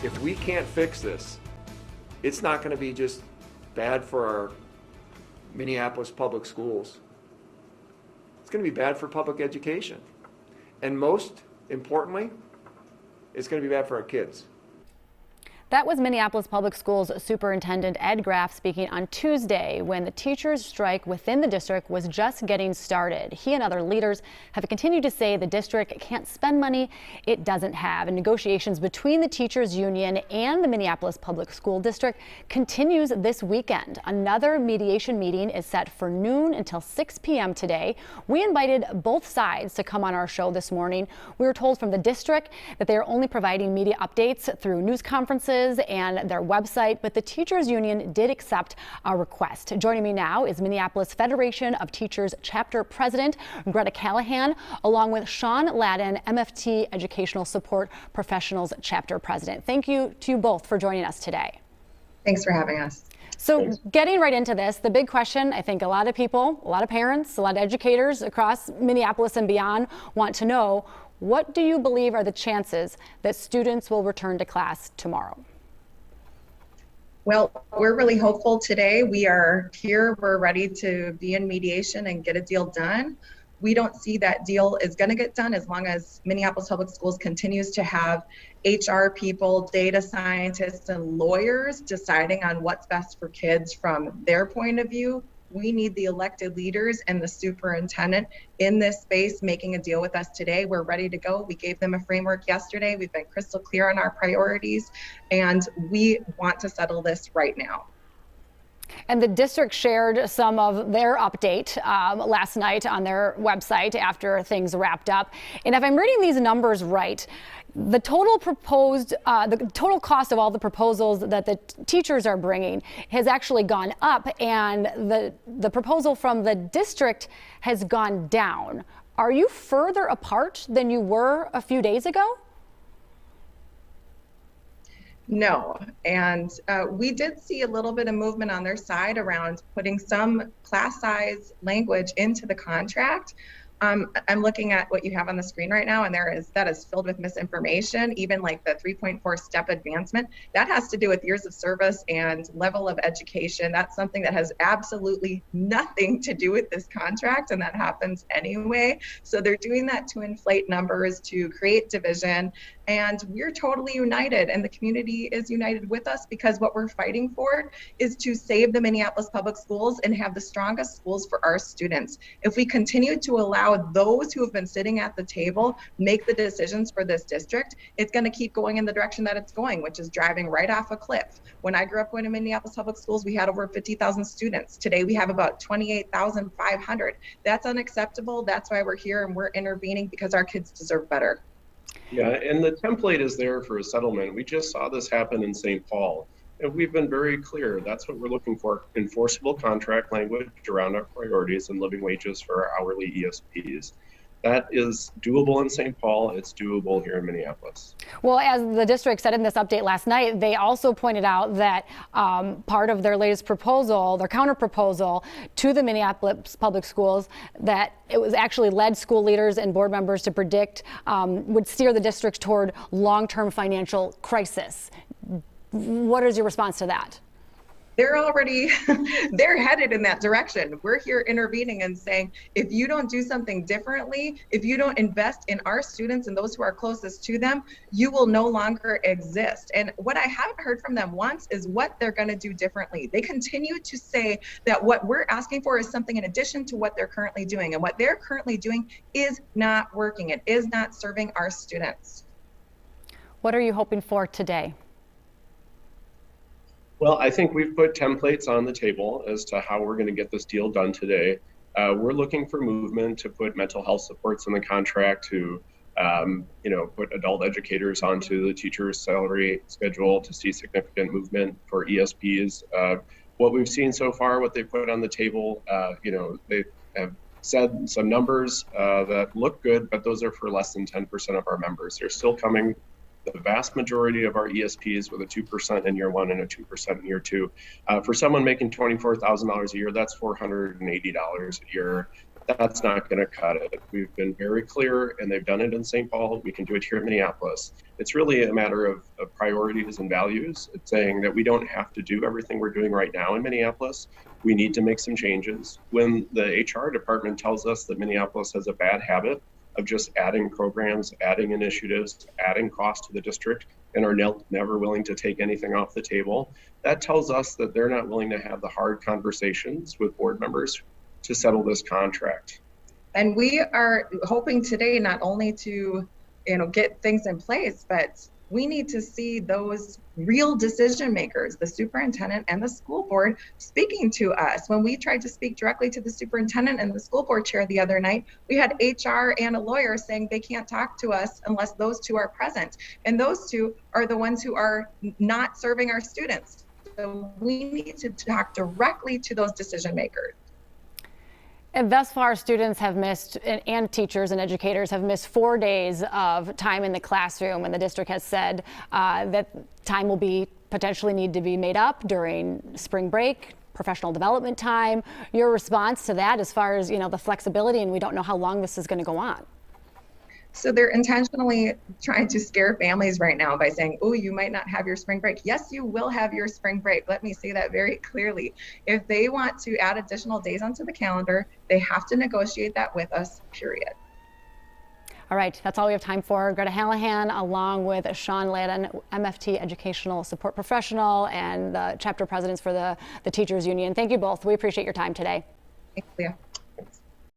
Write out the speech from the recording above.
if we can't fix this, it's not going to be just bad for our Minneapolis Public Schools. It's going to be bad for public education. And most importantly, it's going to be bad for our kids. That was Minneapolis Public Schools Superintendent Ed Graff speaking on Tuesday when the teachers' strike within the district was just getting started. He and other leaders have continued to say the district can't spend money it doesn't have. And negotiations between the teachers union and the Minneapolis Public School District continues this weekend. Another mediation meeting is set for noon until 6 p.m. today. We invited both sides to come on our show this morning. We were told from the district that they are only providing media updates through news conferences and their website, but the teachers union did accept our request. Joining me now is Minneapolis Federation of Teachers Chapter President Greta Callahan, along with Shaun Laden, MFT Educational Support Professionals Chapter President. Thank you to you both for joining us today. Thanks for having us. So getting right into this, the big question I think a lot of people, a lot of parents, a lot of educators across Minneapolis and beyond want to know, what do you believe are the chances that students will return to class tomorrow? Well, we're really hopeful today. We are here, we're ready to be in mediation and get a deal done. We don't see that deal is going to get done as long as Minneapolis Public Schools continues to have HR people, data scientists, and lawyers deciding on what's best for kids from their point of view. We need the elected leaders and the superintendent in this space making a deal with us today. We're ready to go. We gave them a framework yesterday. We've been crystal clear on our priorities, and we want to settle this right now. And the district shared some of their update last night on their website after things wrapped up. And if I'm reading these numbers right, the total cost of all the proposals that the teachers are bringing has actually gone up, and the proposal from the district has gone down. Are you further apart than you were a few days ago? No, and we did see a little bit of movement on their side around putting some class size language into the contract. I'm looking at what you have on the screen right now, and that is filled with misinformation. Even like the 3.4 step advancement, that has to do with years of service and level of education. That's something that has absolutely nothing to do with this contract, and that happens anyway. So they're doing that to inflate numbers, to create division, and we're totally united, and the community is united with us, because what we're fighting for is to save the Minneapolis Public Schools and have the strongest schools for our students. If we continue to allow those who have been sitting at the table make the decisions for this district, it's going to keep going in the direction that it's going, which is driving right off a cliff. When I grew up in Minneapolis Public Schools, we had over 50,000 students. Today we have about 28,500. That's unacceptable. That's why we're here, and we're intervening, because our kids deserve better. Yeah, and the template is there for a settlement. We just saw this happen in St. Paul, and we've been very clear. That's what we're looking for: enforceable contract language around our priorities and living wages for our hourly ESPs. That is doable in St. Paul. It's doable here in Minneapolis. Well, as the district said in this update last night, they also pointed out that part of their latest proposal, their counter proposal to the Minneapolis Public Schools, that it was actually led school leaders and board members to predict would steer the district toward long-term financial crisis. What is your response to that? They're headed in that direction. We're here intervening and saying, if you don't do something differently, if you don't invest in our students and those who are closest to them, you will no longer exist. And what I haven't heard from them once is what they're going to do differently. They continue to say that what we're asking for is something in addition to what they're currently doing. And what they're currently doing is not working. It is not serving our students. What are you hoping for today? Well, I think we've put templates on the table as to how we're going to get this deal done today. We're looking for movement to put mental health supports in the contract, to put adult educators onto the teacher's salary schedule, to see significant movement for ESPs. What we've seen so far, what they put on the table, they have said some numbers that look good, but those are for less than 10% of our members. They're still coming. The vast majority of our ESPs with a 2% in year one and a 2% in year two. For someone making $24,000 a year, that's $480 a year. That's not going to cut it. We've been very clear, and they've done it in St. Paul. We can do it here in Minneapolis. It's really a matter of priorities and values. It's saying that we don't have to do everything we're doing right now in Minneapolis. We need to make some changes. When the HR department tells us that Minneapolis has a bad habit of just adding programs, adding initiatives, adding costs to the district, and are never willing to take anything off the table, that tells us that they're not willing to have the hard conversations with board members to settle this contract. And we are hoping today not only to, get things in place, but we need to see those real decision makers, the superintendent and the school board, speaking to us. When we tried to speak directly to the superintendent and the school board chair the other night, we had HR and a lawyer saying they can't talk to us unless those two are present. And those two are the ones who are not serving our students. So we need to talk directly to those decision makers. And thus far, students have missed, and teachers and educators have missed 4 days of time in the classroom, and the district has said that time will be potentially need to be made up during spring break, professional development time. Your response to that, as far as the flexibility, and we don't know how long this is going to go on. So they're intentionally trying to scare families right now by saying, oh, you might not have your spring break. Yes, you will have your spring break. Let me say that very clearly. If they want to add additional days onto the calendar, they have to negotiate that with us, period. All right, that's all we have time for. Greta Callahan, along with Shaun Laden, MFT Educational Support Professional and the chapter presidents for the Teachers Union. Thank you both. We appreciate your time today. Thank you.